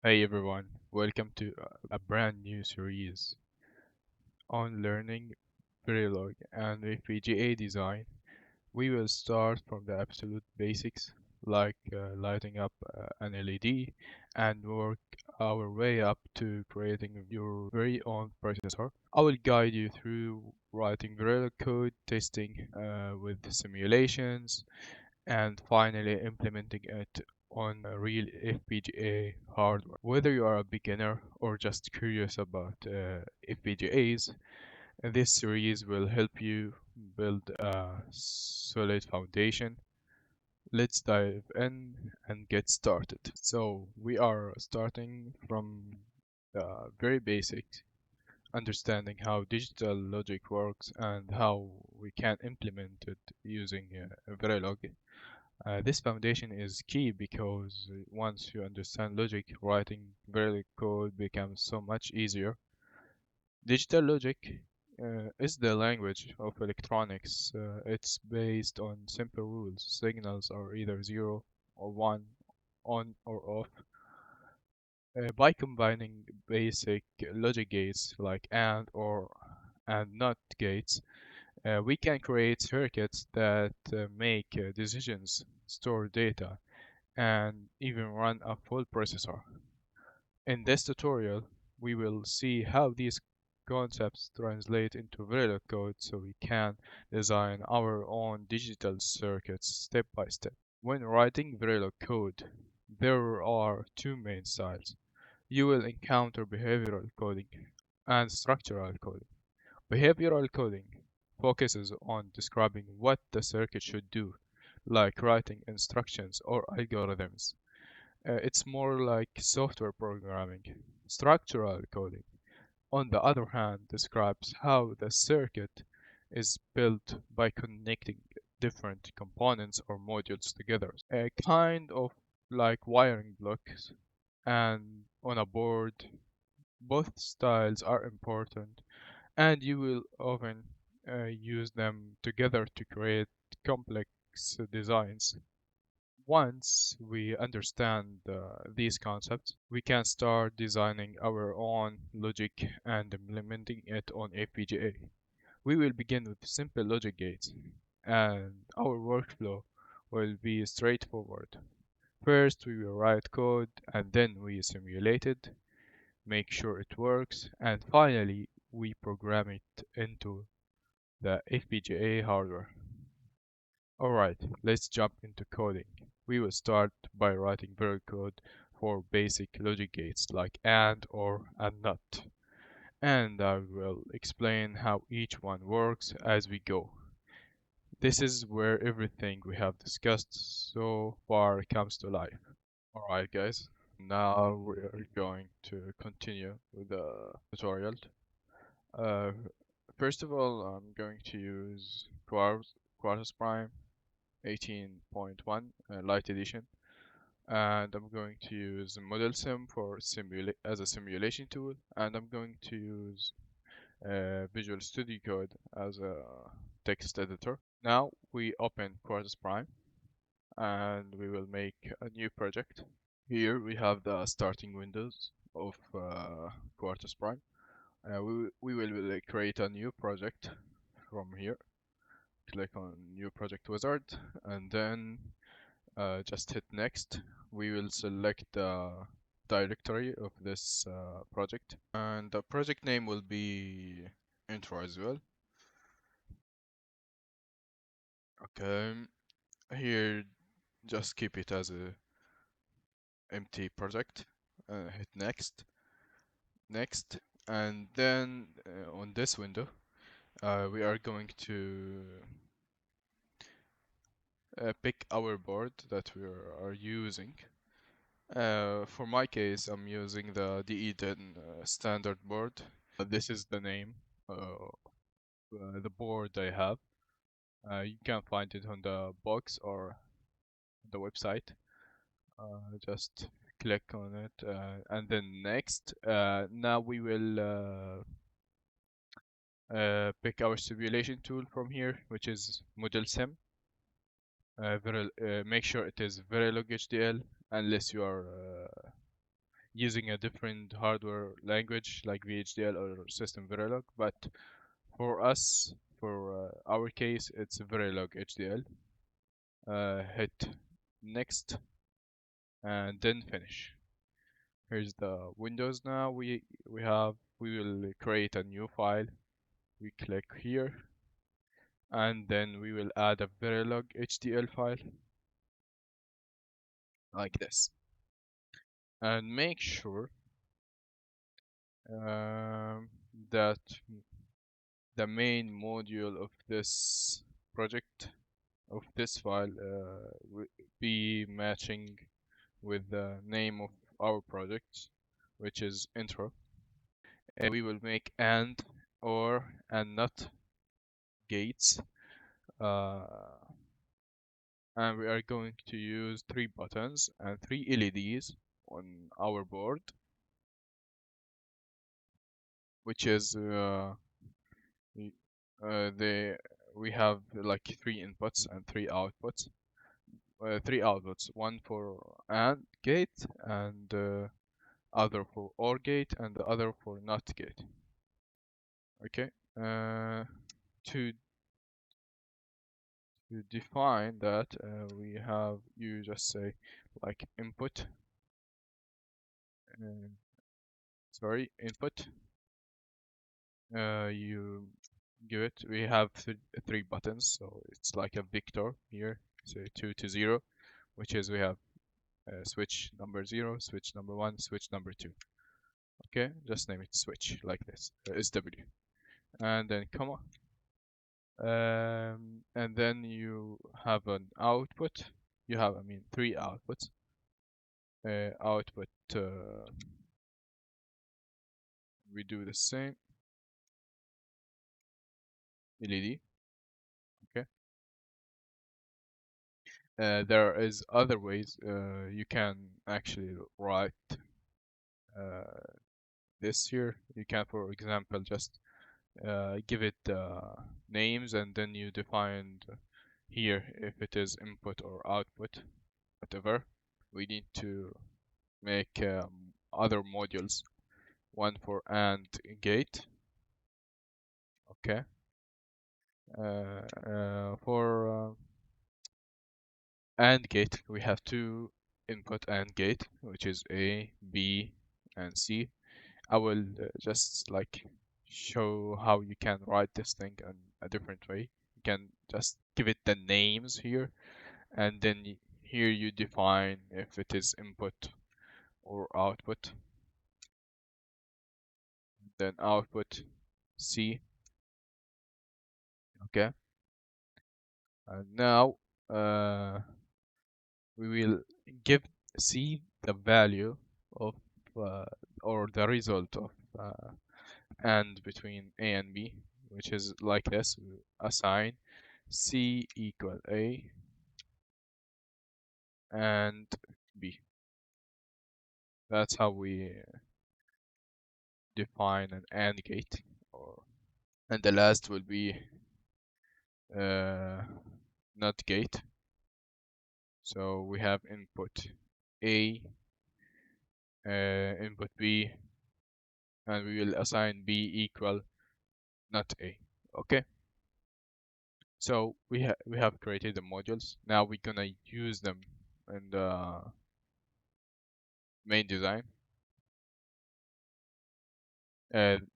Hey everyone, welcome to a brand new series on learning Verilog and FPGA design. We will start from the absolute basics like lighting up an LED and work our way up to creating your very own processor. I will guide you through writing Verilog code, testing with simulations, and finally implementing it on a real FPGA hardware. Whether you are a beginner or just curious about FPGAs, this series will help you build a solid foundation. Let's dive in and get started. So we are starting from the very basics, understanding how digital logic works and how we can implement it using Verilog. This foundation is key because once you understand logic, writing Verilog code becomes so much easier. Digital logic is the language of electronics. It's based on simple rules. Signals are either 0 or 1, on or off. By combining basic logic gates like AND or and NOT gates, we can create circuits that make decisions, store data, and even run a full processor. In this tutorial, we will see how these concepts translate into Verilog code so we can design our own digital circuits step by step. When writing Verilog code, there are two main styles. You will encounter behavioral coding and structural coding. Behavioral coding focuses on describing what the circuit should do, like writing instructions or algorithms. It's more like software programming. Structural coding, on the other hand, describes how the circuit is built by connecting different components or modules together. A kind of like wiring blocks and on a board. Both styles are important and you will often use them together to create complex designs. Once we understand these concepts, we can start designing our own logic and implementing it on FPGA. We will begin with simple logic gates, and our workflow will be straightforward. First, we will write code, and then we simulate it, make sure it works, and finally, we program it into the FPGA hardware. Alright, let's jump into coding. We will start by writing Verilog code for basic logic gates like AND or and NOT, and I will explain how each one works as we go. This is where everything we have discussed so far comes to life. Alright guys, now we are going to continue with the tutorial. Uh, First of all, I'm going to use Quartus Prime 18.1 Lite Edition, and I'm going to use Model Sim for as a simulation tool, and I'm going to use Visual Studio Code as a text editor. Now we open Quartus Prime, and we will make a new project. Here we have the starting windows of Quartus Prime. We will create a new project from here. Click on New Project Wizard, and then just hit Next. We will select the directory of this project, and the project name will be intro as well. Okay, here just keep it as a empty project. Hit Next, and then on this window, we are going to pick our board that we are using. For my case, I'm using the DE10 standard board. This is the name, the board I have. You can find it on the box or the website. Just click on it and then next. Now we will pick our simulation tool from here, which is Model Sim. Make sure it is Verilog HDL unless you are using a different hardware language like VHDL or System Verilog, but for us, for our case, it's Verilog HDL. Hit next and then finish. Here's the Windows now. We will create a new file. We click here and then we will add a Verilog HDL file like this, and make sure that the main module of this project of this file be matching with the name of our project, which is intro. And we will make and, or, and not gates. Uh, and we are going to use 3 buttons and 3 LEDs on our board, which is the we have like 3 inputs and 3 outputs. 3 outputs, one for AND gate and other for OR gate and the other for NOT gate. Okay, to define that, we have you just say like input, uh, sorry, input. You give it. We have 3 buttons, so it's like a vector here. So 2 to 0, which is we have switch number 0, switch number 1, switch number 2. Okay, just name it switch like this, SW, and then comma, and then you have an output. You have, I mean, 3 outputs. Output, we do the same LED. Okay, there is other ways you can actually write this here. You can, for example, just give it names and then you define here if it is input or output, whatever. We need to make other modules, one for AND gate. Okay, for AND gate we have 2 input AND gate, which is A, B, and C. I will just like show how you can write this thing in a different way. You can just give it the names here, and then here you define if it is input or output. Then output C. Okay, and now we will give C the value of or the result of and between A and B, which is like this. We assign C equal A and B. That's how we define an AND gate. And the last will be NOT gate. So we have input A, input B, and we will assign B equal not A. Okay. So we have created the modules. Now we're gonna use them in the main design. And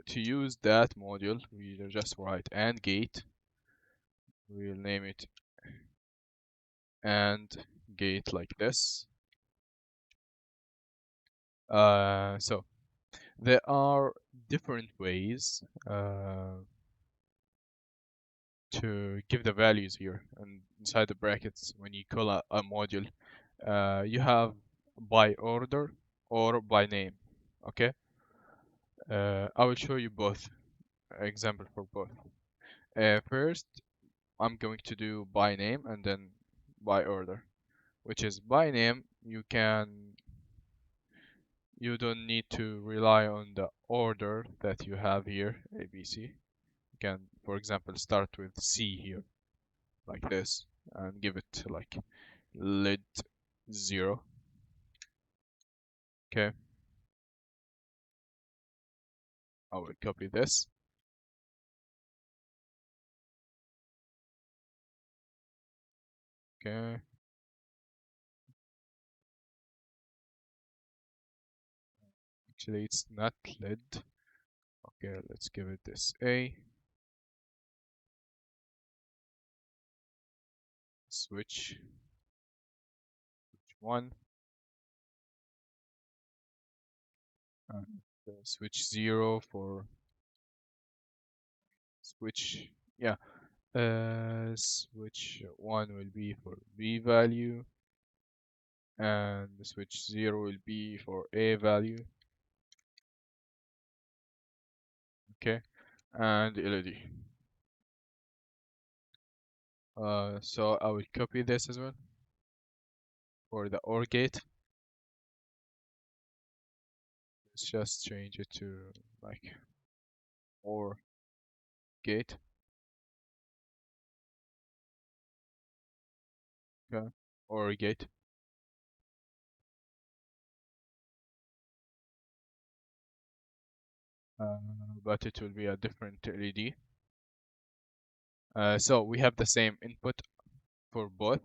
to use that module, we just write AND gate. We'll name it AND gate like this. So there are different ways to give the values here, and inside the brackets when you call a module, you have by order or by name. Okay, I will show you both example for both. First, I'm going to do by name and then by order, which is by name. You don't need to rely on the order that you have here, ABC. You can, for example, start with C here, like this, and give it like lid 0. Okay. I will copy this. Okay. Actually, it's not lid. Okay, let's give it this A. Switch 1. And switch 0 for switch. Yeah. Switch 1 will be for B value, and switch 0 will be for A value. Okay, and LED. So I will copy this as well for the OR gate. Let's just change it to like OR gate. Okay, OR gate. Uh, but it will be a different LED. So we have the same input for both,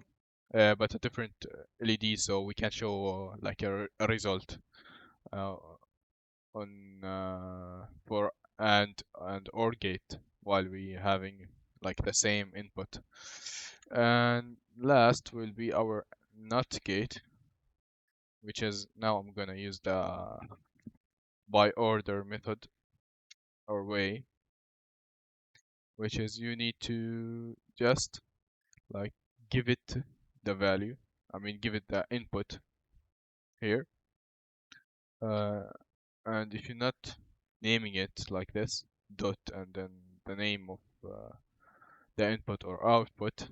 but a different LED, so we can show like a result uh, on for and OR gate while we having like the same input. And last will be our NOT gate, which is now I'm gonna use the by order method or way, which is you need to just like give it the value. I mean, give it the input here. Uh, and if you're not naming it like this, dot and then the name of the input or output,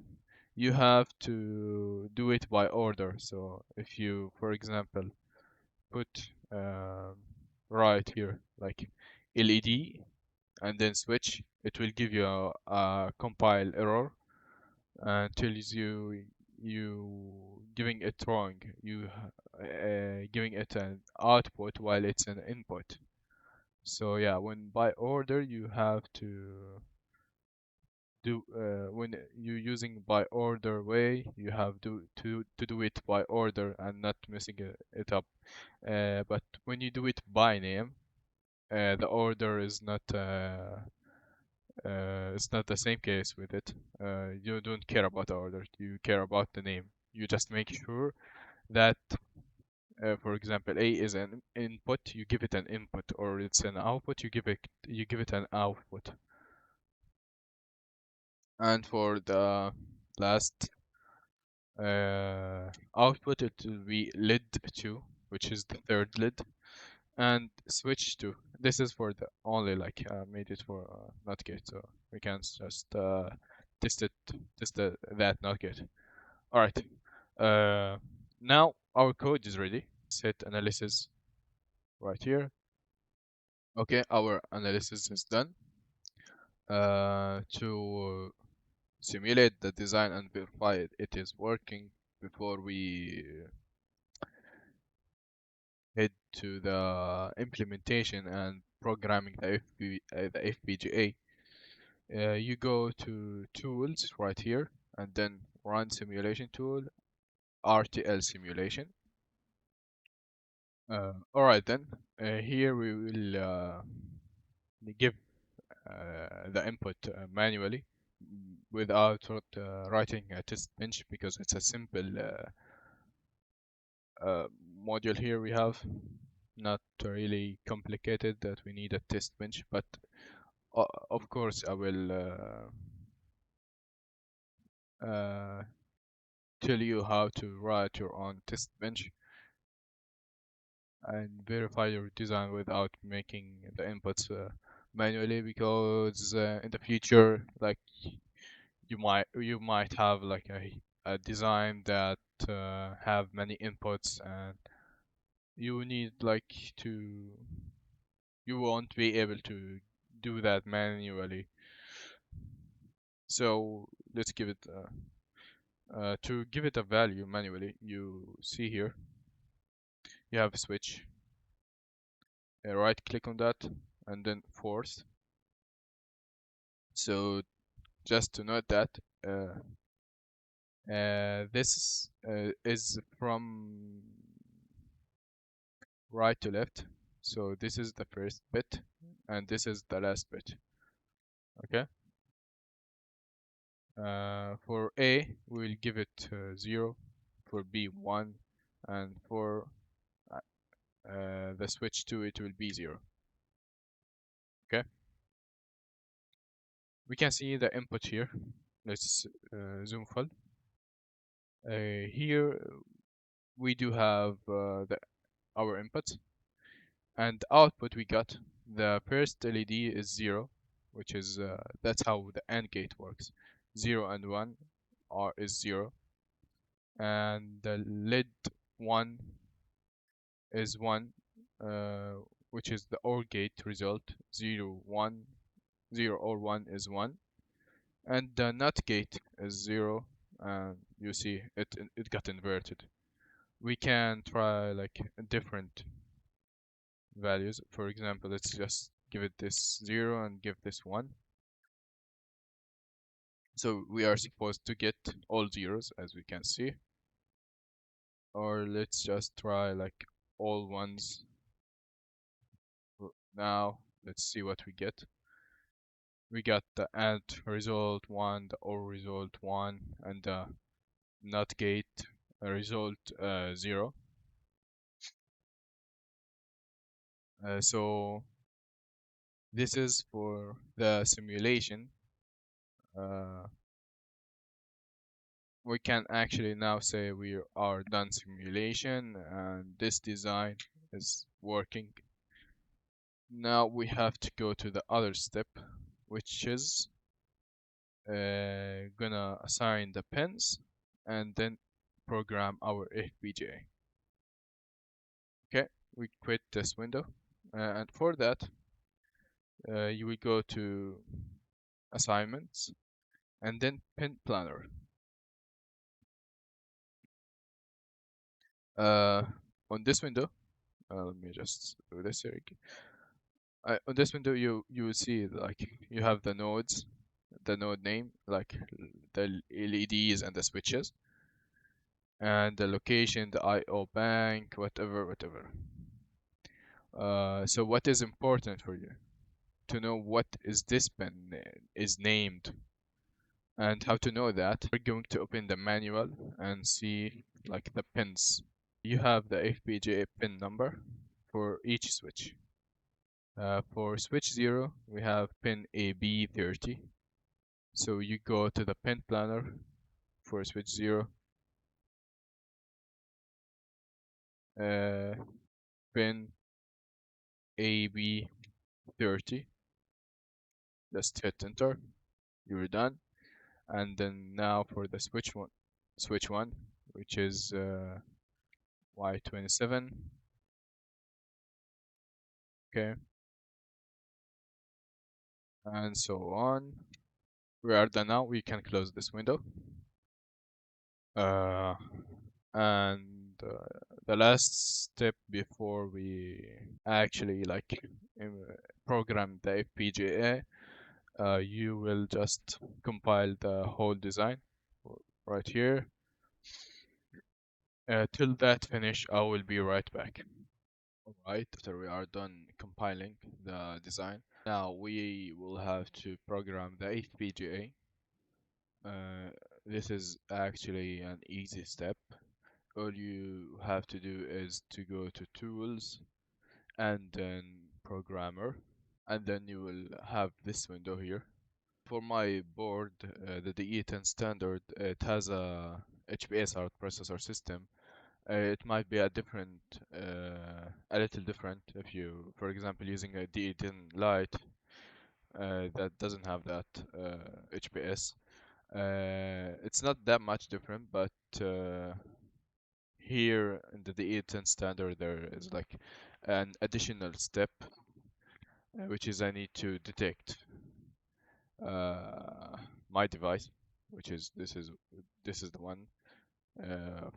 you have to do it by order. So if you, for example, put right here like LED and then switch, it will give you a compile error and tells you giving it wrong. You giving it an output while it's an input. So yeah, when by order you have to do when you're using by order way, you have to do it by order and not messing it up. But when you do it by name, the order is not it's not the same case with it. You don't care about the order, you care about the name. You just make sure that, for example, A is an input, you give it an input, or it's an output, you give it an output. And for the last output, it will be lid 2, which is the third lid, and switch 2. This is for the only like made it for not gate, so we can just test it, that not gate. All right. Now our code is ready. Set analysis right here. Okay, our analysis is done. To simulate the design and verify it is working before we head to the implementation and programming the FPGA. You go to tools right here and then run simulation tool, RTL simulation. All right then. Here we will give the input manually without writing a test bench because it's a simple module here we have, not really complicated that we need a test bench, but of course I will tell you how to write your own test bench and verify your design without making the inputs manually, because in the future, like you might have like a design that have many inputs, and you need like to you won't be able to do that manually. So let's give it to give it a value manually. You see here you have a switch. Right click on that and then fourth. So just to note that this is from right to left. So this is the first bit, and this is the last bit. Okay. For A, we'll give it 0. For B, 1, and for the switch to it will be 0. Okay. We can see the input here. Let's zoom full. Here we do have our input, and output we got. The first LED is 0, which is that's how the AND gate works. 0 and 1 is 0, and the lid 1 is 1, uh, which is the OR gate result. 0 1, 0 or 1 is 1, and the NOT gate is 0, and you see it got inverted. We can try like different values. For example, let's just give it this 0 and give this 1. So we are supposed to get all zeros, as we can see. Or let's just try like all ones. Now let's see what we get. We got the AND result 1, the OR result 1, and the NOT gate result 0. So this is for the simulation. Uh, we can actually now say we are done simulation and this design is working. Now we have to go to the other step, which is gonna assign the pins and then program our FPGA. Okay, we quit this window, and for that you will go to assignments and then pin planner. On this window, let me just do this here. On this window, you will see like you have the nodes, the node name, like the LEDs and the switches, and the location, the IO bank, whatever. So what is important for you? To know what is this pin is named, and how to know that. We're going to open the manual and see like the pins. You have the FPGA pin number for each switch. For switch 0, we have pin AB30. So you go to the pin planner for switch 0, pin AB30. Just hit enter. You're done. And then now for the switch 1, which is Y27. Okay, and so on. We are done now. We can close this window. Uh, and the last step before we actually like program the FPGA, you will just compile the whole design right here. Till that finish, I will be right back. Alright, after we are done compiling the design, now we will have to program the FPGA. This is actually an easy step. All you have to do is to go to Tools and then Programmer, and then you will have this window here. For my board, the DE10 standard, it has a HPS out processor system. It might be a little different if you, for example, using a DE10 Lite that doesn't have that HPS. It's not that much different, but here in the DE10 standard there is like an additional step, which is I need to detect my device, which is this is the one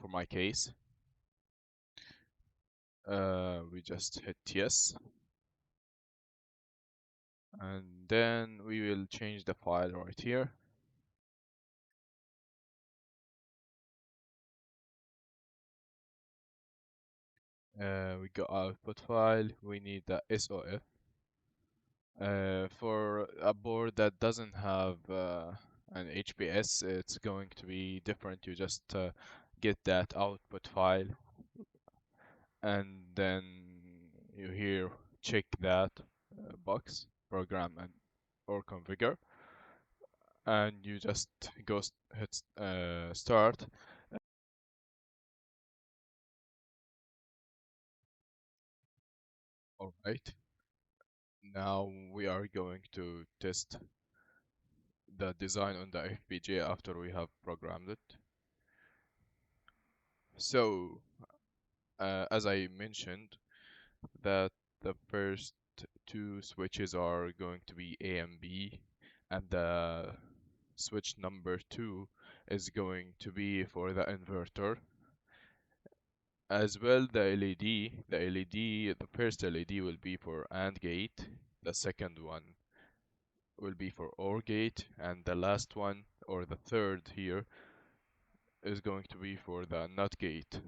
for my case. We just hit yes, and then we will change the file right here. We got output file. We need the SOF. For a board that doesn't have an HPS, it's going to be different. You just get that output file, and then you here check that box, program and or configure, and you just hit start. All right. Now we are going to test the design on the FPGA after we have programmed it. So, as I mentioned, that the first two switches are going to be A and B, and the switch number two is going to be for the inverter. As well, the first LED will be for AND gate, the second one will be for OR gate, and the last one, or the third here, is going to be for the NOT gate.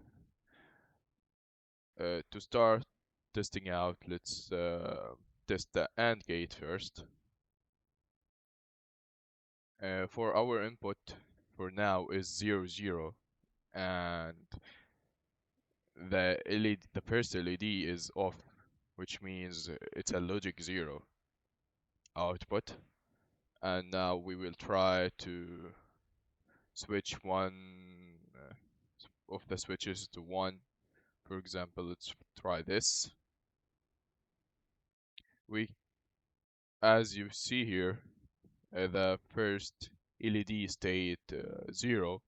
To start testing out, let's test the AND gate first. For our input for now is 0, 0, and the first LED is off, which means it's a logic 0 output. And now we will try to switch one of the switches to 1. For example, let's try this. We, as you see here, the first LED stayed 0,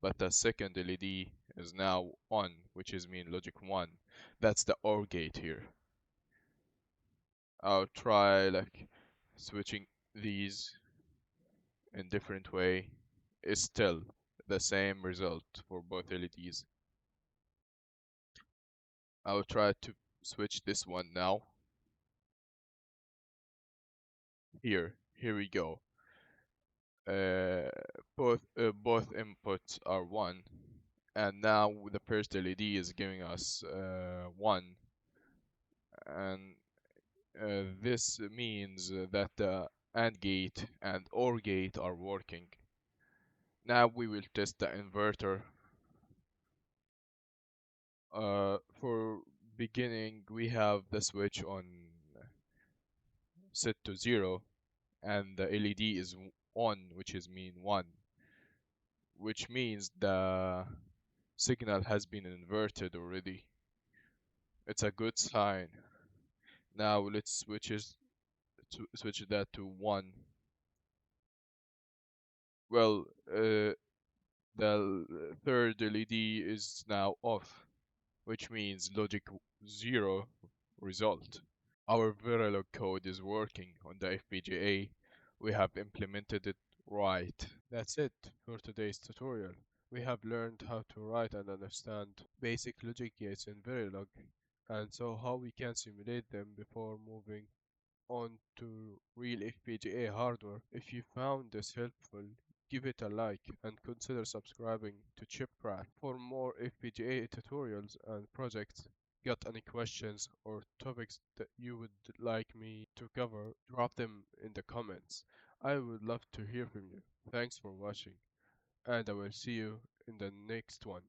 but the second LED is now on, which is mean logic 1. That's the OR gate here. I'll try like switching these in different way. It's still the same result for both LEDs. I'll try to switch this one now. Here we go. Uh, both inputs are 1, and now the first LED is giving us 1, and this means that the AND gate and OR gate are working. Now we will test the inverter. For beginning, we have the switch on set to 0, and the LED is on, which is mean 1, which means the signal has been inverted already. It's a good sign. Now let's switch that to 1. Well, the third LED is now off, which means logic 0 result. Our Verilog code is working on the FPGA. We have implemented it right. That's it for today's tutorial. We have learned how to write and understand basic logic gates in Verilog, and so how we can simulate them before moving on to real FPGA hardware. If you found this helpful, give it a like and consider subscribing to ChipCraft for more FPGA tutorials and projects. Got any questions or topics that you would like me to cover? Drop them in the comments. I would love to hear from you. Thanks for watching, and I will see you in the next one.